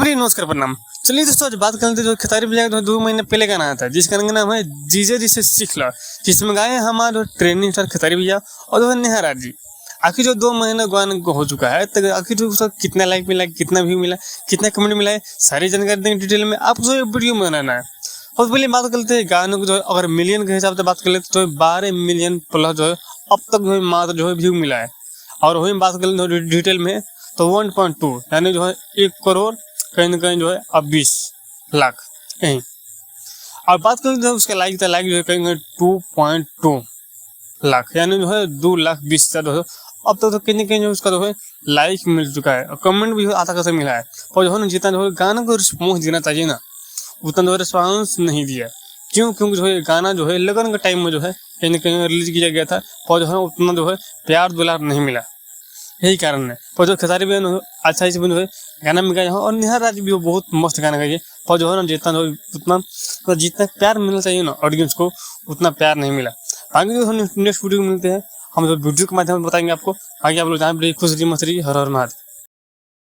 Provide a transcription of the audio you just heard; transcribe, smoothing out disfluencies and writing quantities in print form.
सभी नमस्कार प्रणाम। चलिए दोस्तों आज बात करते जो खेसारी भैया का 2 महीने पहले गाना आया था जिस गाने का नाम है जीजे जी से सीख लो, जिसमें गाए हमारे ट्रेंडिंग स्टार खेसारी भैया और नेहा राज जी। आखिर जो 2 महीने गाने को हो चुका है तो आखिर उसका कितना लाइक मिला, कितना व्यू मिला, कितना कमेंट मिला है, सारी जानकारी देंगे डिटेल में आपको जो वीडियो में बनाना है। और पहले बात करते हैं गानों को, जो है अगर मिलियन के हिसाब से बात कर ले तो 12 मिलियन प्लस जो है अब तक जो है मात्र जो है व्यू मिला है। और वही बात कर ले डिटेल में तो 1.2 यानी जो है 1 करोड़ कहीं ना कहीं जो है अब 20 लाख यहीं। और बात करें तो उसका लाइक जो है कहीं 2.2 लाख यानी जो है 2,20,000 जो है अब तक तो कहीं ना कहीं जो उसका जो है लाइक मिल चुका है और कमेंट भी आता कैसे मिला है। और जो है ना जितना जो है गाना को रिस्पॉन्स देना चाहिए ना उतना जो है रिस्पॉन्स नहीं दिया। क्यों? क्योंकि जो है गाना जो है लगन के टाइम में जो है कहीं ना कहीं रिलीज किया गया था और जो है उतना जो है प्यार दुलार नहीं मिला, यही कारण है। पर जो खेसारी भैया अच्छा ही जो है गाना में गाया है और नेहा राज भी बहुत मस्त गाना गाई है। और जो है ना जितना जो उतना तो जितना प्यार मिलना चाहिए ना ऑडियंस को उतना प्यार नहीं मिला। आगे जो नेक्स्ट वीडियो मिलते हैं हम जो वीडियो के माध्यम से बताएंगे आपको। आगे आप लोग जहाँ भी खुश रही मस्त रही, हर हर महादेव।